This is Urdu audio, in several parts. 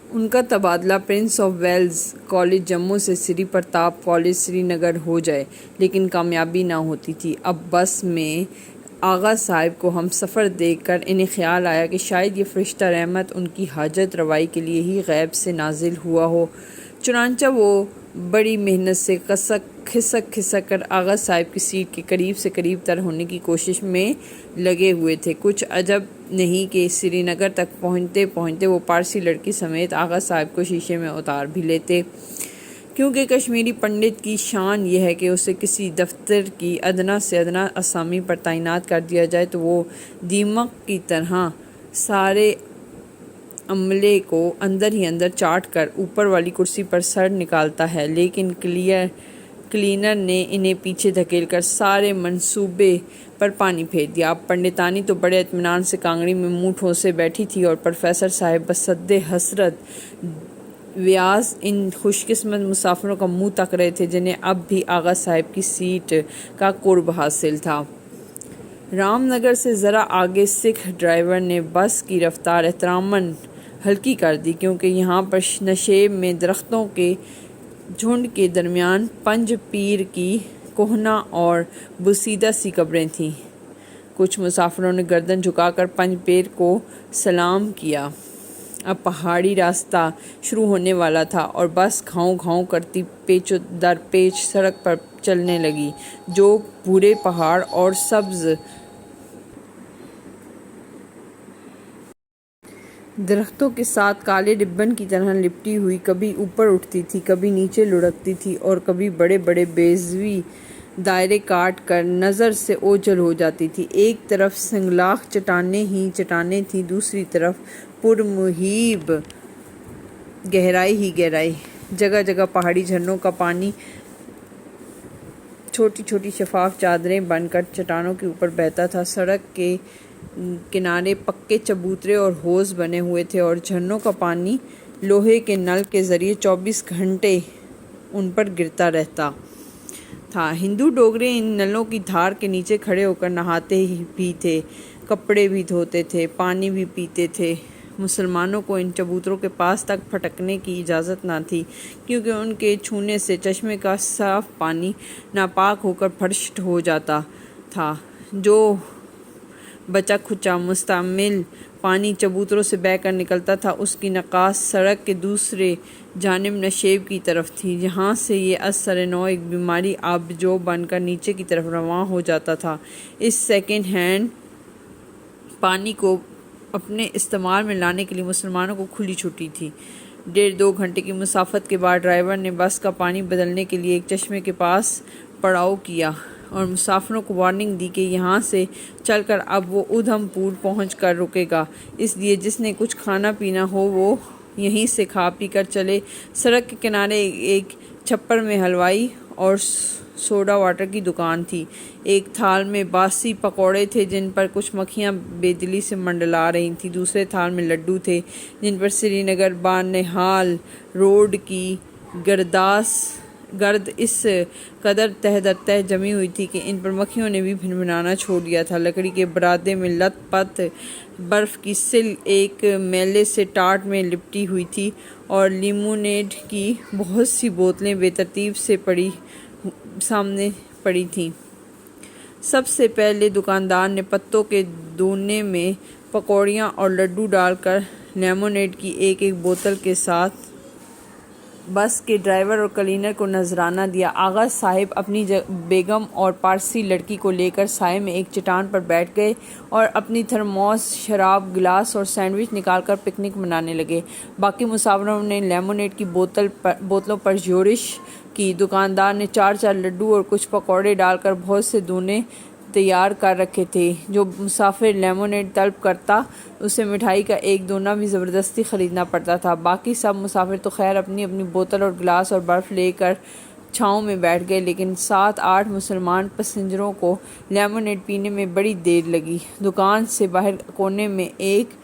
ان کا تبادلہ Prince of Wales College Jammu سے سری پرتاپ کالج سری نگر ہو جائے، لیکن کامیابی نہ ہوتی تھی۔ اب بس میں آغا صاحب کو ہم سفر دیکھ کر انہیں خیال آیا کہ شاید یہ فرشتہ رحمت ان کی حاجت روائی کے لیے ہی غیب سے نازل ہوا ہو۔ چنانچہ وہ بڑی محنت سے کھسک کر آغا صاحب کی سیٹ کے قریب سے قریب تر ہونے کی کوشش میں لگے ہوئے تھے۔ کچھ عجب نہیں کہ سری نگر تک پہنچتے پہنچتے وہ پارسی لڑکی سمیت آغا صاحب کو شیشے میں اتار بھی لیتے، کیونکہ کشمیری پنڈت کی شان یہ ہے کہ اسے کسی دفتر کی ادنا سے ادنا اسامی پر تعینات کر دیا جائے تو وہ دیمک کی طرح سارے عملے کو اندر ہی اندر چاٹ کر اوپر والی کرسی پر سر نکالتا ہے۔ لیکن کلینر نے انہیں پیچھے دھکیل کر سارے منصوبے پر پانی پھیر دیا۔ اب پنڈتانی تو بڑے اطمینان سے کانگڑی میں منہ ٹھوسے بیٹھی تھی اور پروفیسر صاحب بصد حسرت ویاس ان خوش قسمت مسافروں کا منہ تک رہے تھے جنہیں اب بھی آغا صاحب کی سیٹ کا قرب حاصل تھا۔ رام نگر سے ذرا آگے سکھ ڈرائیور نے بس کی رفتار احتراماً ہلکی کر دی، کیونکہ یہاں پر نشیب میں درختوں کے جھنڈ کے درمیان پنج پیر کی کہنہ اور بوسیدہ سی قبریں تھیں۔ کچھ مسافروں نے گردن جھکا کر پنج پیر کو سلام کیا۔ اب پہاڑی راستہ شروع ہونے والا تھا اور بس گھاؤں گھاؤں کرتی پیچ در پیچ سڑک پر چلنے لگی، جو بھورے پہاڑ اور سبز درختوں کے ساتھ کالے ربن کی طرح لپٹی ہوئی کبھی اوپر اٹھتی تھی، کبھی نیچے لڑکتی تھی اور کبھی بڑے بڑے بیضوی دائرے کاٹ کر نظر سے اوجھل ہو جاتی تھی۔ ایک طرف سنگلاخ چٹانیں ہی چٹانیں تھیں، دوسری طرف پرمہیب گہرائی ہی گہرائی۔ جگہ جگہ پہاڑی جھرنوں کا پانی چھوٹی چھوٹی شفاف چادریں بن کر چٹانوں کے اوپر بہتا تھا۔ سڑک کے کنارے پکے چبوترے اور حوض بنے ہوئے تھے اور جھرنوں کا پانی لوہے کے نل کے ذریعے 24 گھنٹے ان پر گرتا رہتا تھا۔ ہندو ڈوگرے ان نلوں کی دھار کے نیچے کھڑے ہو کر نہاتے بھی تھے، کپڑے بھی دھوتے تھے، پانی بھی پیتے تھے۔ مسلمانوں کو ان چبوتروں کے پاس تک پھٹکنے کی اجازت نہ تھی، کیونکہ ان کے چھونے سے چشمے کا صاف پانی ناپاک ہو کر بھرشٹ ہو جاتا تھا۔ جو بچا کھچا مستعمل پانی چبوتروں سے بہہ کر نکلتا تھا، اس کی نکاس سڑک کے دوسرے جانب نشیب کی طرف تھی، جہاں سے یہ از سر نو ایک بیماری آبجو بن کر نیچے کی طرف رواں ہو جاتا تھا۔ اس سیکنڈ ہینڈ پانی کو اپنے استعمال میں لانے کے لیے مسلمانوں کو کھلی چھٹی تھی۔ 1.5-2 گھنٹے کی مسافت کے بعد ڈرائیور نے بس کا پانی بدلنے کے لیے ایک چشمے کے پاس پڑاؤ کیا اور مسافروں کو وارننگ دی کہ یہاں سے چل کر اب وہ ادھم پور پہنچ کر رکے گا، اس لیے جس نے کچھ کھانا پینا ہو وہ یہیں سے کھا پی کر چلے۔ سڑک کے کنارے ایک چھپر میں حلوائی اور سوڈا واٹر کی دکان تھی۔ ایک تھال میں باسی پکوڑے تھے جن پر کچھ مکھیاں بے دلی سے منڈلا رہی تھیں، دوسرے تھال میں لڈو تھے جن پر سری نگر بانہال روڈ کی گرد اس قدر تہ در تہ جمی ہوئی تھی کہ ان پر مکھیوں نے بھی بھنبھنانا چھوڑ دیا تھا۔ لکڑی کے برادے میں لت پت برف کی سل ایک میلے سے ٹاٹ میں لپٹی ہوئی تھی اور لیمونیڈ کی بہت سی بوتلیں بے ترتیب سے سامنے پڑی تھیں۔ سب سے پہلے دکاندار نے پتوں کے دونے میں پکوڑیاں اور لڈو ڈال کر لیمونیڈ کی ایک ایک بوتل کے ساتھ بس کے ڈرائیور اور کلینر کو نذرانہ دیا۔ آغا صاحب اپنی بیگم اور پارسی لڑکی کو لے کر سائے میں ایک چٹان پر بیٹھ گئے اور اپنی تھرموس، شراب، گلاس اور سینڈوچ نکال کر پکنک منانے لگے۔ باقی مسافروں نے لیمونیڈ کی بوتلوں پر یورش کی۔ دکاندار نے 4 لڈو اور کچھ پکوڑے ڈال کر بہت سے دونے تیار کر رکھے تھے۔ جو مسافر لیمونیڈ طلب کرتا اسے مٹھائی کا ایک دونا بھی زبردستی خریدنا پڑتا تھا۔ باقی سب مسافر تو خیر اپنی اپنی بوتل اور گلاس اور برف لے کر چھاؤں میں بیٹھ گئے، لیکن 7-8 مسلمان پیسنجروں کو لیمونیڈ پینے میں بڑی دیر لگی۔ دکان سے باہر کونے میں ایک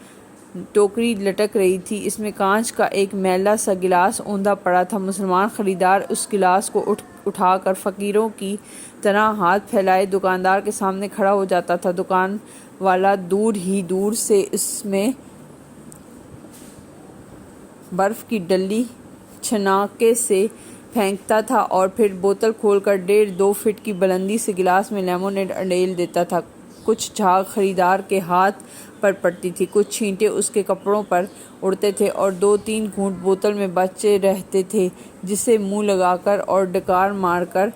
ٹوکری لٹک رہی تھی، اس میں کانچ کا ایک میلا سا گلاس اوندا پڑا تھا۔ مسلمان خریدار اس گلاس کو اٹھا کر فقیروں کی طرح ہاتھ پھیلائے دکاندار کے سامنے کھڑا ہو جاتا تھا۔ دکان والا دور ہی دور سے اس میں برف کی ڈلی چھناکے سے پھینکتا تھا اور پھر بوتل کھول کر 1.5-2 فٹ کی بلندی سے گلاس میں لیمونیڈ انڈیل دیتا تھا۔ کچھ جھاگ خریدار کے ہاتھ پر پڑتی تھی، کچھ چھینٹے اس کے کپڑوں پر اڑتے تھے اور 2-3 گھونٹ بوتل میں بچے رہتے تھے جسے منہ لگا کر اور ڈکار مار کر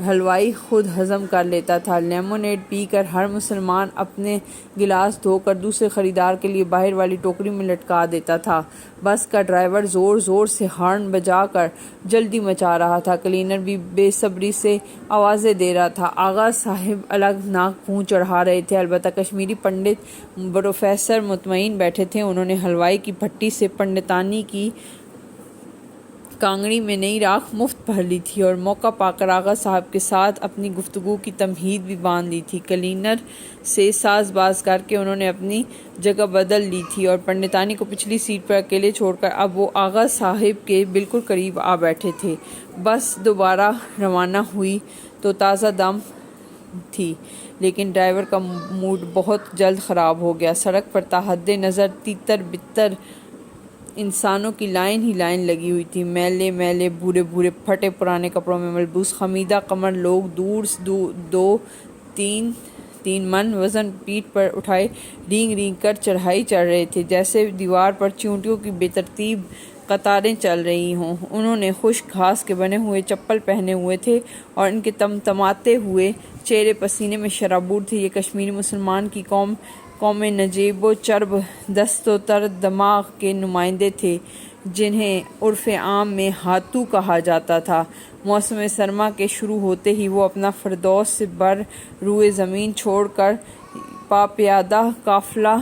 حلوائی خود ہضم کر لیتا تھا۔ لیمونیڈ پی کر ہر مسلمان اپنے گلاس دھو کر دوسرے خریدار کے لیے باہر والی ٹوکری میں لٹکا دیتا تھا۔ بس کا ڈرائیور زور زور سے ہارن بجا کر جلدی مچا رہا تھا، کلینر بھی بے صبری سے آوازیں دے رہا تھا۔ آغا صاحب الگ ناک منہ چڑھا رہے تھے، البتہ کشمیری پنڈت پروفیسر مطمئن بیٹھے تھے۔ انہوں نے حلوائی کی بھٹی سے پنڈتانی کی کانگڑی میں نئی راکھ مفت بھر لی تھی اور موقع پا کر آغا صاحب کے ساتھ اپنی گفتگو کی تمہید بھی باندھ لی تھی۔ کلینر سے ساز باز کر کے انہوں نے اپنی جگہ بدل لی تھی اور پنڈتانی کو پچھلی سیٹ پر اکیلے چھوڑ کر اب وہ آغا صاحب کے بالکل قریب آ بیٹھے تھے۔ بس دوبارہ روانہ ہوئی تو تازہ دم تھی، لیکن ڈرائیور کا موڈ بہت جلد خراب ہو گیا۔ سڑک پر تاحد نظر تیتر بتر انسانوں کی لائن ہی لائن لگی ہوئی تھی، میلے میلے، بھورے بھورے، پھٹے پرانے کپڑوں میں ملبوس خمیدہ کمر لوگ دور سے 2-3 من وزن پیٹھ پر اٹھائے رینگ رینگ کر چڑھائی چڑھ رہے تھے، جیسے دیوار پر چیونٹیوں کی بے ترتیب قطاریں چل رہی ہوں۔ انہوں نے خشک گھاس کے بنے ہوئے چپل پہنے ہوئے تھے اور ان کے تمتماتے ہوئے چہرے پسینے میں شرابور تھے۔ یہ کشمیری مسلمان کی قوم نجیب و چرب دست و تر دماغ کے نمائندے تھے، جنہیں عرف عام میں ہاتھو کہا جاتا تھا۔ موسم سرما کے شروع ہوتے ہی وہ اپنا فردوس سے بر روئے زمین چھوڑ کر پاپیادہ قافلہ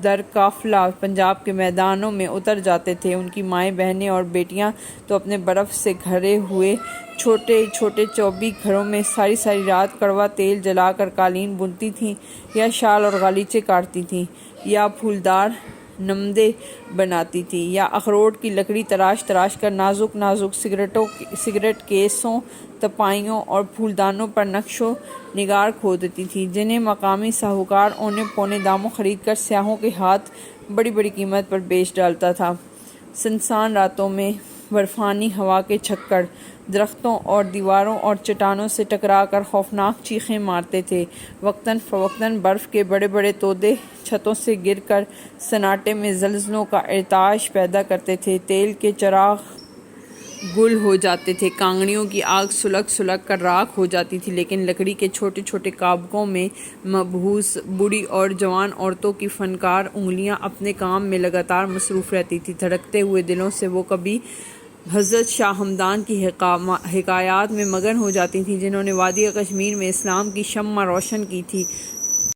در قافلہ پنجاب کے میدانوں میں اتر جاتے تھے۔ ان کی مائیں بہنیں اور بیٹیاں تو اپنے برف سے گھرے ہوئے چھوٹے چھوٹے چوبی گھروں میں ساری ساری رات کڑوا تیل جلا کر قالین بنتی تھیں، یا شال اور غالیچے کاٹتی تھیں، یا پھولدار نمدیں بناتی تھیں، یا اخروٹ کی لکڑی تراش تراش کر نازک نازک سگریٹ کیسوں، تپائیوں اور پھولدانوں پر نقش و نگار کھو دیتی تھیں، جنہیں مقامی ساہوکار اونے پونے داموں خرید کر سیاحوں کے ہاتھ بڑی بڑی قیمت پر بیچ ڈالتا تھا۔ سنسان راتوں میں برفانی ہوا کے جھکڑ درختوں اور دیواروں اور چٹانوں سے ٹکرا کر خوفناک چیخیں مارتے تھے۔ وقتاً فوقتاً برف کے بڑے بڑے تودے چھتوں سے گر کر سناٹے میں زلزلوں کا ارتعاش پیدا کرتے تھے۔ تیل کے چراغ گل ہو جاتے تھے، کانگڑیوں کی آگ سلگ سلگ کر راکھ ہو جاتی تھی، لیکن لکڑی کے چھوٹے چھوٹے کابکوں میں مبہوس بوڑھی اور جوان عورتوں کی فنکار انگلیاں اپنے کام میں لگاتار مصروف رہتی تھیں۔ دھڑکتے ہوئے دلوں سے وہ کبھی حضرت شاہ ہمدان کی حکایات میں مگن ہو جاتی تھیں، جنہوں نے وادی کشمیر میں اسلام کی شمع روشن کی تھی۔